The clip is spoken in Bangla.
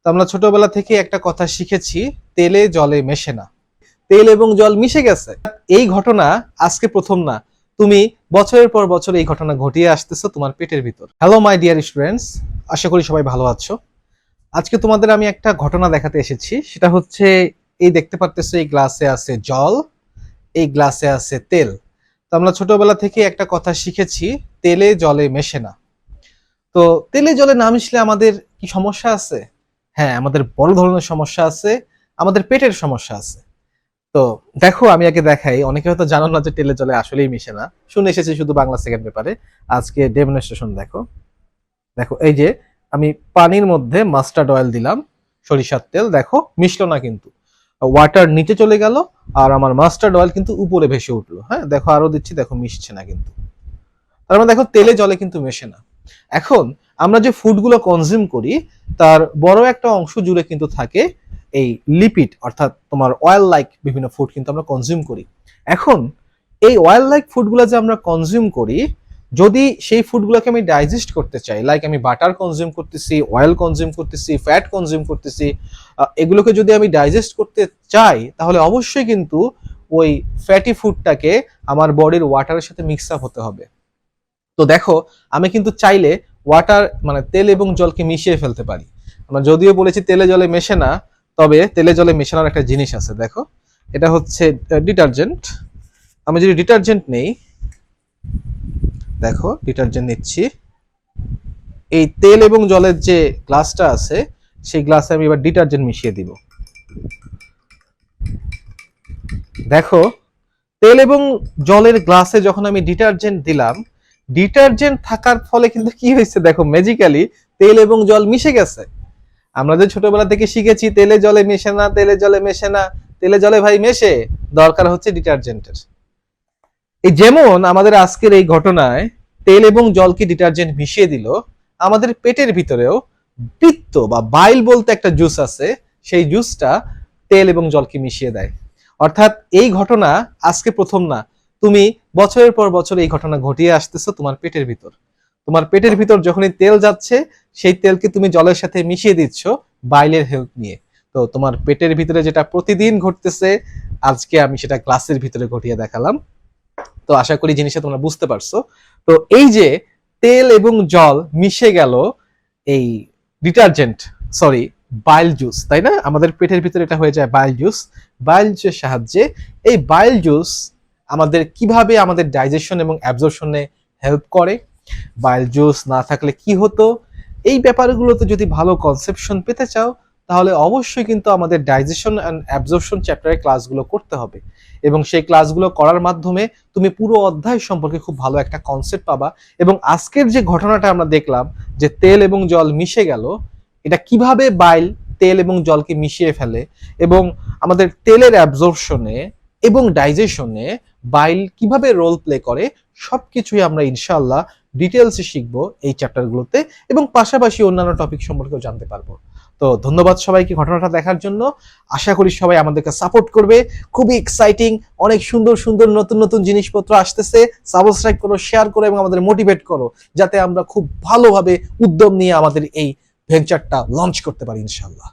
তো আমরা ছোটবেলা থেকে একটা কথা শিখেছি, তেলে জলে মেশে না। তেল এবং জল মিশে গেছে। এই ঘটনা আজকে প্রথম না, তুমি বছরের পর বছর এই ঘটনা ঘটিয়ে আসতেছো তোমার পেটের ভিতর। হ্যালো মাই ডিয়ার স্টুডেন্টস, আশা করি সবাই ভালো আছো। আজকে তোমাদের আমি একটা ঘটনা দেখাতে এসেছি। সেটা হচ্ছে, এই দেখতে পারতেছো এই গ্লাসে আছে জল, এই গ্লাসে আছে তেল। তো আমরা ছোটবেলা থেকে একটা কথা শিখেছি, তেলে জলে মেশে না। তো তেলে জলে না মিশলে আমাদের কি সমস্যা আছে? হ্যাঁ, আমাদের বড় ধরনের সমস্যা আছে, আমাদের পেটের সমস্যা আছে। তো দেখো, আমি আগে দেখাই, অনেকে হয়তো জানো না যে তেলে জলে আসলেই মিশে না। শুনে এসেছি শুধু বাংলা সেকেন্ড পেপারে, আজকে ডেমনস্ট্রেশন দেখো। দেখো এই যে আমি পানির মধ্যে মাস্টার্ড অয়েল দিলাম, সরিষার তেল, দেখো মিশলো না কিন্তু। ওয়াটার নিচে চলে গেল আর আমার মাস্টার্ড অয়েল কিন্তু উপরে ভেসে উঠলো। হ্যাঁ দেখো, আরো দিচ্ছি, দেখো মিশছে না কিন্তু। তার মানে দেখো তেলে জলে কিন্তু মেশে না। এখন আমরা যে ফুডগুলো কনজিউম করি তার বড় একটা অংশ জুড়ে কিন্তু থাকে এই লিপিড, অর্থাৎ তোমার অয়েল লাইক বিভিন্ন ফুড কিন্তু আমরা কনজিউম করি। এখন এই অয়েল লাইক ফুডগুলো যে আমরা কনজিউম করি, যদি সেই ফুডগুলোকে আমি ডাইজেস্ট করতে চাই, লাইক আমি বাটার কনজিউম করতেছি, অয়েল কনজিউম করতেছি, ফ্যাট কনজিউম করতেছি, এগুলোকে যদি আমি ডাইজেস্ট করতে চাই, তাহলে অবশ্যই কিন্তু ওই ফ্যাটি ফুডটাকে আমার বডির ওয়াটারের সাথে মিক্স আপ হতে হবে। তো দেখো, আমি কিন্তু চাইলে ওয়াটার মানে তেল এবং জলকে মিশিয়ে ফেলতে পারি। আমরা যদিও বলেছি তেলে জলে মেশে না, তবে তেলে জলে মেশানোর একটা জিনিস আছে। দেখো, এটা হচ্ছে ডিটারজেন্ট। আমি যদি ডিটারজেন্ট নেই, দেখো ডিটারজেন্ট নিচ্ছি, এই তেল এবং জলের যে গ্লাসটা আছে সেই গ্লাসে আমি এবার ডিটারজেন্ট মিশিয়ে দিব। দেখো, তেল এবং জলের গ্লাসে যখন আমি ডিটারজেন্ট দিলাম, ডিটারজেন্ট থাকার ফলে কিন্তু কি হয়েছে, দেখো ম্যাজিক্যালি তেল এবং জল মিশে গেছে। আমরা যে ছোটবেলা থেকে শিখেছি তেলে জলে মেশে না, তেলে জলে মেশে না, তেলে জলে ভাই মেশে, দরকার হচ্ছে ডিটারজেন্টের। এই যেমন আমাদের আজকের এই ঘটনায় তেল এবং জলকে ডিটারজেন্ট মিশিয়ে দিল, আমাদের পেটের ভিতরেও পিত্ত বা বাইল বলতে একটা জুস আছে, সেই জুসটা তেল এবং জলকে মিশিয়ে দেয়। অর্থাৎ এই ঘটনা আজকে প্রথম না, তুমি বছরের পর বছর এই ঘটনা ঘটিয়ে আসতেছো তোমার পেটের ভিতর। তোমার পেটের ভিতর যখনই তেল যাচ্ছে, সেই তেলকে তুমি জলের সাথে মিশিয়ে দিচ্ছ বাইলের হেল্প নিয়ে। তো তোমার পেটের ভিতরে যেটা প্রতিদিন ঘটতেছে, আজকে আমি সেটা গ্লাসের ভিতরে ঘটিয়ে দেখালাম। তো আশা করি জিনিসটা তোমরা বুঝতে পারছো। তো এই যে তেল এবং জল মিশে গেল এই ডিটারজেন্ট, সরি বাইল জুস, তাই না? আমাদের পেটের ভিতরে এটা হয়ে যায় বাইল জুস। বাইল জুসের সাহায্যে, এই বাইল জুস আমাদের কিভাবে আমাদের ডাইজেশন এবং অ্যাবজর্পশনে হেল্প করে, বাইল জুস না থাকলে কি হতো, এই ব্যাপারগুলোতে যদি ভালো কনসেপশন পেতে চাও, তাহলে অবশ্যই কিন্তু আমাদের ডাইজেশন অ্যান্ড অ্যাবজর্পশন চ্যাপ্টারের ক্লাসগুলো করতে হবে। এবং সেই ক্লাসগুলো করার মাধ্যমে তুমি পুরো অধ্যায় সম্পর্কে খুব ভালো একটা কনসেপ্ট পাবা। এবং আজকের যে ঘটনাটা আমরা দেখলাম, যে তেল এবং জল মিশে গেল, এটা কিভাবে বাইল তেল এবং জলকে মিশিয়ে ফেলে, এবং আমাদের তেলের অ্যাবজর্পশনে এবং ডাইজেশনে বাইল কিভাবে রোল প্লে করে, সবকিছুই আমরা ইনশাআল্লাহ ডিটেলসে শিখবো এই চ্যাপ্টারগুলোতে, এবং পাশাপাশি অন্যান্য টপিক সম্পর্কেও জানতে পারবো। তো ধন্যবাদ সবাইকে ঘটনাটা দেখার জন্য। আশা করি সবাই আমাদেরকে সাপোর্ট করবে। খুবই এক্সাইটিং, অনেক সুন্দর সুন্দর নতুন নতুন জিনিসপত্র আসতেছে। সাবস্ক্রাইব করো, শেয়ার করো এবং আমাদের মোটিভেট করো, যাতে আমরা খুব ভালোভাবে উদ্যম নিয়ে আমাদের এই ভেঞ্চারটা লঞ্চ করতে পারি ইনশাআল্লাহ।